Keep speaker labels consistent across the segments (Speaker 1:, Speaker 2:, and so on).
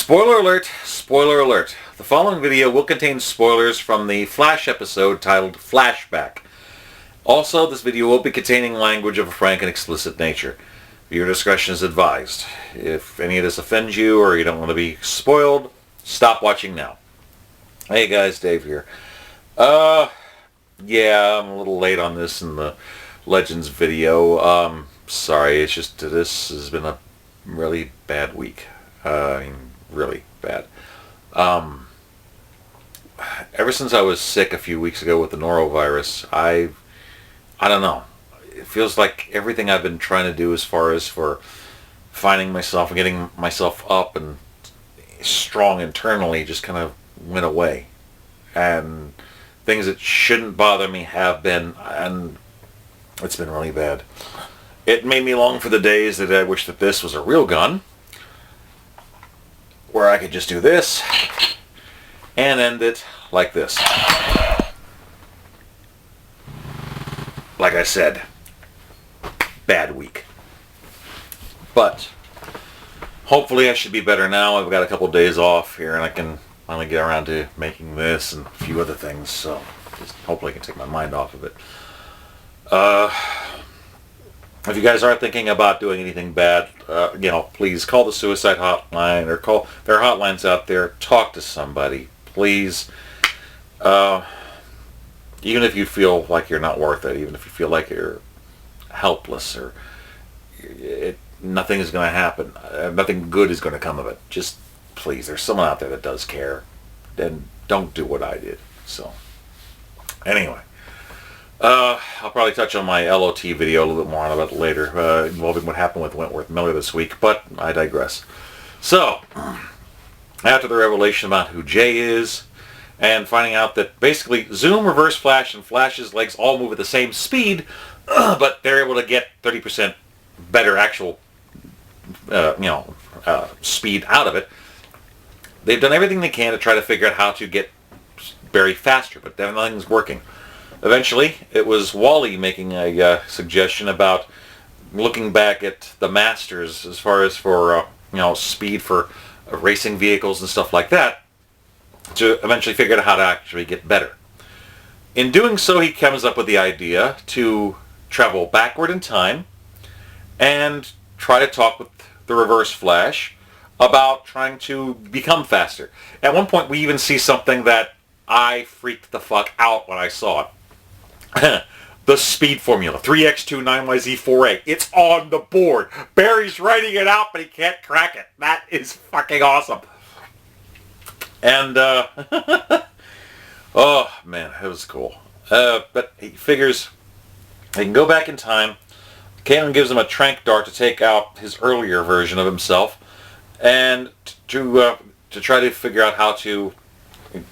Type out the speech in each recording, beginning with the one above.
Speaker 1: Spoiler alert, spoiler alert. The following video will contain spoilers from the Flash episode titled Flashback. Also, this video will be containing language of a frank and explicit nature. Viewer discretion is advised. If any of this offends you or you don't want to be spoiled, stop watching now. Hey guys, Dave here. Yeah, I'm a little late on this in the Legends video. Sorry, it's just this has been a really bad week. Really bad. Ever since I was sick a few weeks ago with the norovirus, I don't know. It feels like everything I've been trying to do as far as for finding myself and getting myself up and strong internally just kind of went away. And things that shouldn't bother me have been, and it's been really bad. It made me long for the days that I wish that this was a real gun, where I could just do this and end it like this. Like I said, bad week. But hopefully I should be better now. I've got a couple days off here and I can finally get around to making this and a few other things, so just hopefully I can take my mind off of it. If you guys are thinking about doing anything bad, please call the suicide hotline or call, there are hotlines out there. Talk to somebody, please. Even if you feel like you're not worth it, even if you feel like you're helpless or nothing is going to happen, nothing good is going to come of it. Just please, there's someone out there that does care. Then don't do what I did. So anyway. I'll probably touch on my LOT video a little bit more on it later, involving what happened with Wentworth Miller this week, but I digress. So, after the revelation about who Jay is, and finding out that basically Zoom, Reverse Flash, and Flash's legs all move at the same speed, but they're able to get 30% better actual, speed out of it. They've done everything they can to try to figure out how to get Barry faster, but nothing's working. Eventually, it was Wally making a suggestion about looking back at the Masters as far as for speed for racing vehicles and stuff like that, to eventually figure out how to actually get better. In doing so, he comes up with the idea to travel backward in time and try to talk with the Reverse Flash about trying to become faster. At one point, we even see something that I freaked the fuck out when I saw it. The speed formula, 3x2 9yz4a. It's on the board. Barry's writing it out, but he can't crack it. That is fucking awesome. And, oh, man, it was cool. But he figures he can go back in time. Caitlin gives him a trank dart to take out his earlier version of himself, and to try to figure out how to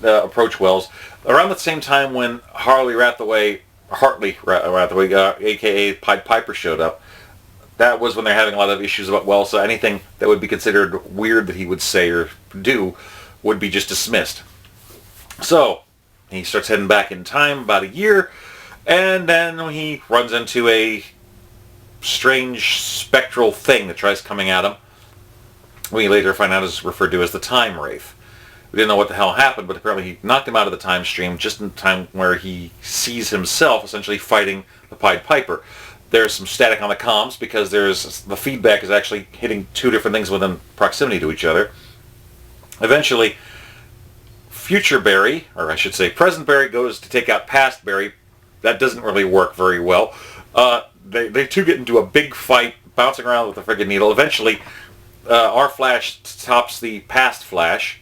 Speaker 1: approach Wells. Around the same time when Hartley Rathaway, a.k.a. Pied Piper, showed up, that was when they're having a lot of issues about Wells, so anything that would be considered weird that he would say or do would be just dismissed. So, he starts heading back in time about a year, and then he runs into a strange spectral thing that tries coming at him. We later find out is referred to as the Time Wraith. We didn't know what the hell happened, but apparently he knocked him out of the time stream just in time where he sees himself essentially fighting the Pied Piper. There's some static on the comms because the feedback is actually hitting two different things within proximity to each other. Eventually, future Barry, or I should say present Barry, goes to take out past Barry. That doesn't really work very well. They two get into a big fight, bouncing around with the friggin' needle. Eventually, our Flash stops the past Flash,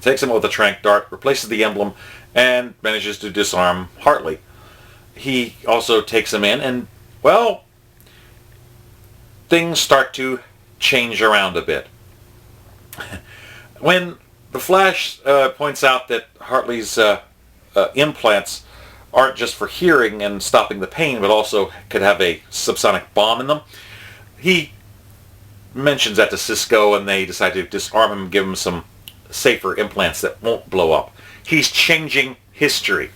Speaker 1: takes him with a trank dart, replaces the emblem, and manages to disarm Hartley. He also takes him in, and, well, things start to change around a bit. When the Flash points out that Hartley's implants aren't just for hearing and stopping the pain, but also could have a subsonic bomb in them, he mentions that to Cisco, and they decide to disarm him and give him some safer implants that won't blow up. He's changing history.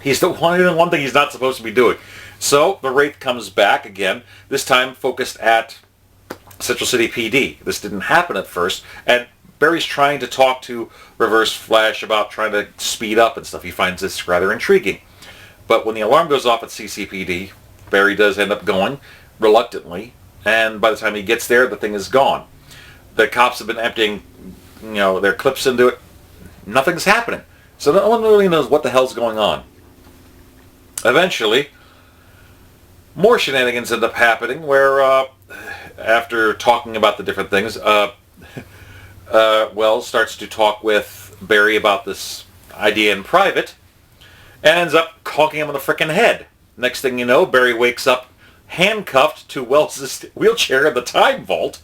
Speaker 1: He's the one thing he's not supposed to be doing. So the Wraith comes back again, this time focused at Central City PD. This didn't happen at first, and Barry's trying to talk to Reverse Flash about trying to speed up and stuff. He finds this rather intriguing. But when the alarm goes off at CCPD, Barry does end up going, reluctantly, and by the time he gets there, the thing is gone. The cops have been emptying, their clips into it. Nothing's happening. So no one really knows what the hell's going on. Eventually, more shenanigans end up happening where, after talking about the different things, Wells starts to talk with Barry about this idea in private and ends up conking him on the frickin' head. Next thing you know, Barry wakes up handcuffed to Wells' wheelchair in the time vault,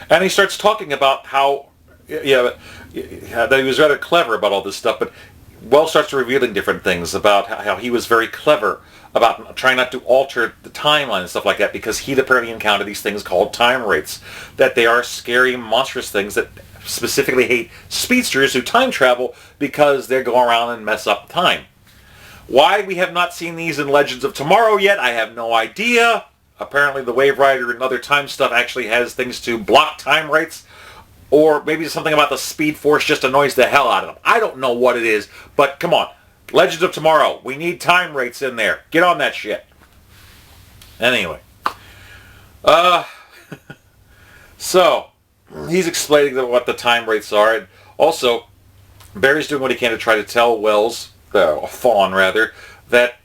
Speaker 1: and he starts talking about how that he was rather clever about all this stuff, but Wells starts revealing different things about how he was very clever about trying not to alter the timeline and stuff like that, because he'd apparently encountered these things called time wraiths, that they are scary, monstrous things that specifically hate speedsters who time travel because they go around and mess up time. Why we have not seen these in Legends of Tomorrow yet, I have no idea. Apparently the Wave Rider and other time stuff actually has things to block time wraiths, or maybe something about the Speed Force just annoys the hell out of them. I don't know what it is, but come on. Legends of Tomorrow, we need time wraiths in there. Get on that shit. Anyway. So, he's explaining what the time wraiths are, and also, Barry's doing what he can to try to tell Wells, Thawne rather, that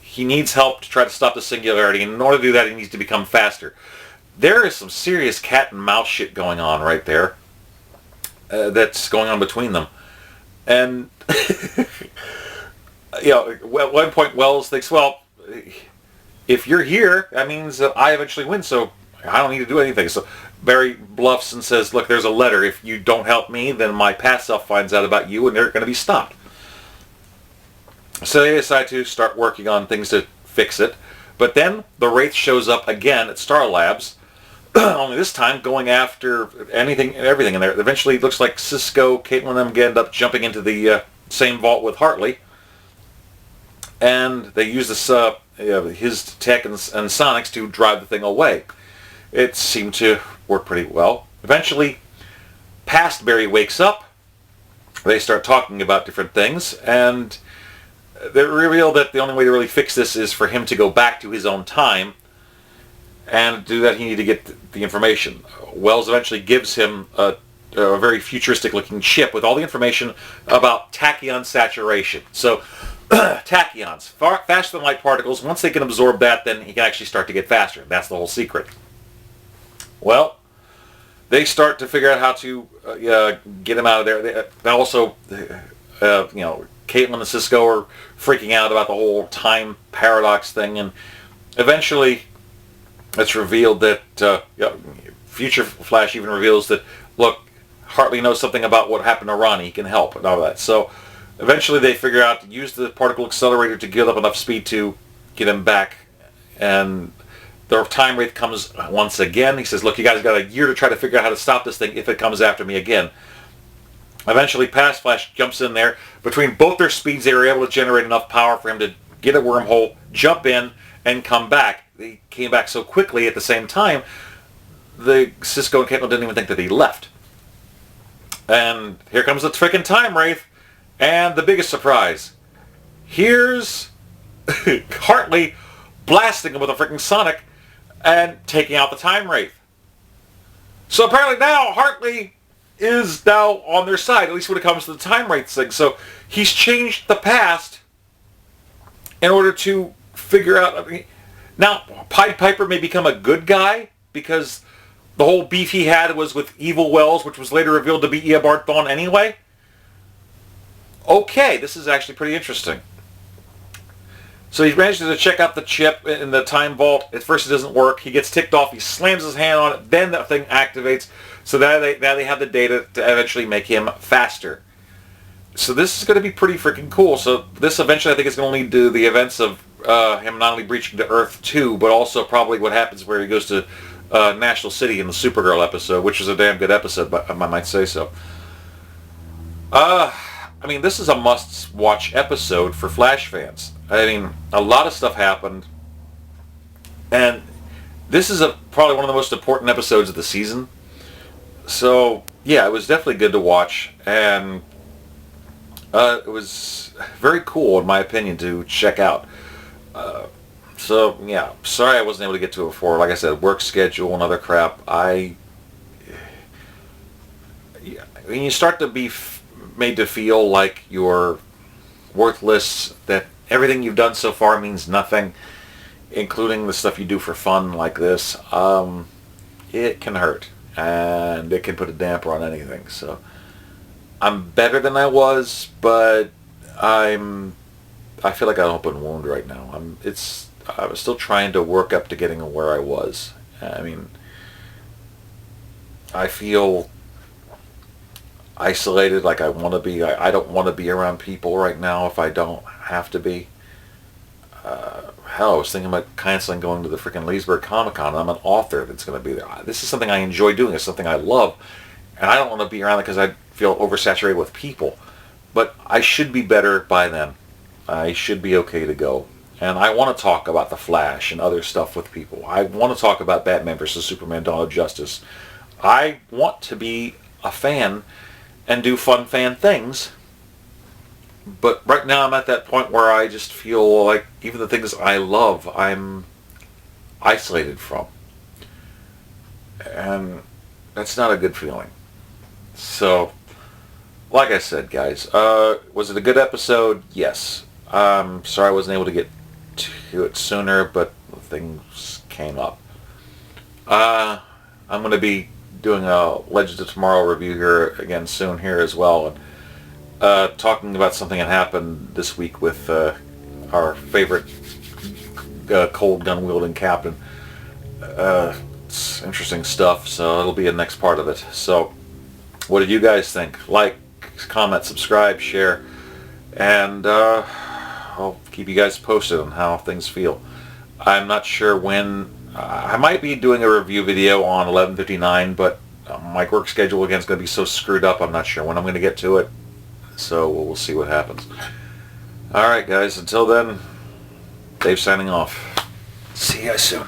Speaker 1: he needs help to try to stop the singularity, and in order to do that, he needs to become faster. There is some serious cat and mouse shit going on right there. That's going on between them. And, at one point Wells thinks, well, if you're here, that means that I eventually win, so I don't need to do anything. So Barry bluffs and says, look, there's a letter. If you don't help me, then my past self finds out about you, and they're going to be stopped. So they decide to start working on things to fix it. But then the Wraith shows up again at Star Labs, only this time going after anything and everything in there. Eventually it looks like Cisco, Caitlin, and them end up jumping into the same vault with Hartley. And they use this his tech and sonics to drive the thing away. It seemed to work pretty well. Eventually, past Barry wakes up. They start talking about different things, and they reveal that the only way to really fix this is for him to go back to his own time, and to do that he needed to get the information. Wells eventually gives him a very futuristic-looking chip with all the information about tachyon saturation. So, tachyons, faster than light particles. Once they can absorb that, then he can actually start to get faster. That's the whole secret. Well, they start to figure out how to get him out of there. They also, Caitlin and Cisco are freaking out about the whole time paradox thing, and eventually it's revealed that Future Flash even reveals that, look, Hartley knows something about what happened to Ronnie. He can help and all that. So eventually they figure out to use the particle accelerator to give up enough speed to get him back, and the time wraith comes once again. He says, look, you guys got a year to try to figure out how to stop this thing if it comes after me again. Eventually, Past Flash jumps in there. Between both their speeds, they were able to generate enough power for him to get a wormhole, jump in, and come back. They came back so quickly at the same time, the Cisco and Caitlin didn't even think that he left. And here comes the frickin' time wraith, and the biggest surprise. Here's Hartley blasting him with a frickin' sonic and taking out the time wraith. So apparently now Hartley is now on their side, at least when it comes to the time wraith thing. So he's changed the past in order to figure out. Now Pied Piper may become a good guy because the whole beef he had was with Evil Wells, which was later revealed to be Eobard Thawne anyway. Okay, this is actually pretty interesting. So he manages to check out the chip in the time vault. At first it doesn't work. He gets ticked off. He slams his hand on it. Then that thing activates. So now they have the data to eventually make him faster. So this is going to be pretty freaking cool. So this eventually I think is going to lead to the events of him not only breaching to Earth 2, but also probably what happens where he goes to National City in the Supergirl episode, which is a damn good episode, but I might say so. I mean, this is a must-watch episode for Flash fans. I mean, a lot of stuff happened, and this is probably one of the most important episodes of the season. So yeah, it was definitely good to watch, and it was very cool in my opinion to check out. So yeah, sorry I wasn't able to get to it before. Like I said, work schedule and other crap. When you start to be made to feel like you're worthless, that everything you've done so far means nothing, including the stuff you do for fun like this, it can hurt, and it can put a damper on anything. So I'm better than I was, but I feel like an open wound right now. I was still trying to work up to getting where I was. I mean, I feel isolated, like I want to be. I don't want to be around people right now if I don't have to be. Hell, I was thinking about canceling going to the freaking Leesburg Comic Con. I'm an author that's going to be there. This is something I enjoy doing. It's something I love. And I don't want to be around it because I feel oversaturated with people. But I should be better by then. I should be okay to go. And I want to talk about The Flash and other stuff with people. I want to talk about Batman vs. Superman: Dawn of Justice. I want to be a fan and do fun fan things. But right now I'm at that point where I just feel like even the things I love, I'm isolated from. And that's not a good feeling. So, like I said, guys, was it a good episode? Yes. Sorry I wasn't able to get to it sooner, but things came up. I'm going to be doing a Legends of Tomorrow review here again soon here as well. And talking about something that happened this week with our favorite cold gun wielding captain. It's interesting stuff, so it'll be a next part of it. So, what did you guys think? Like, comment, subscribe, share, and I'll keep you guys posted on how things feel. I'm not sure when. I might be doing a review video on 11:59, but my work schedule again is going to be so screwed up. I'm not sure when I'm going to get to it. So we'll see what happens. Alright guys, until then, Dave signing off. See you guys soon.